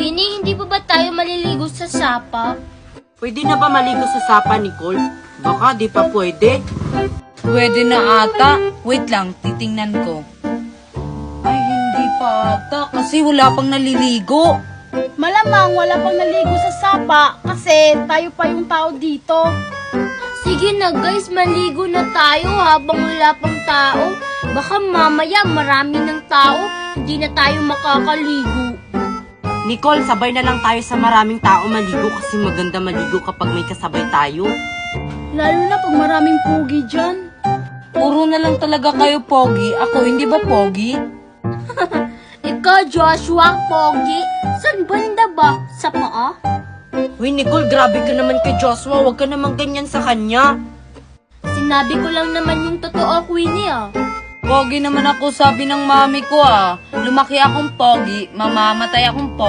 Queenie, hindi pa ba tayo maliligo sa sapa? Pwede na ba maligo sa sapa, Nicole? Baka di pa pwede. Pwede na ata. Wait lang, titingnan ko. Ay, hindi pa ata kasi wala pang naliligo. Malamang wala pang naligo sa sapa kasi tayo pa yung tao dito. Sige na guys, maligo na tayo habang wala pang tao. Baka mamaya marami ng tao, hindi na tayo makakaligo. Nicole, sabay na lang tayo sa maraming tao maligo kasi maganda maligo kapag may kasabay tayo. Lalo na pag maraming pugi dyan. Puro na lang talaga kayo pogi. Ako, hindi ba pogi? Ikaw, Joshua, Pogi, saan banda ba? Sa paa? Uy, Nicole, grabe ka naman kay Joshua. Huwag ka naman ganyan sa kanya. Sinabi ko lang naman yung totoo, Queenie ah. Pogi naman ako, sabi ng mami ko ah. Lumaki akong pogi, mamamatay akong pogi.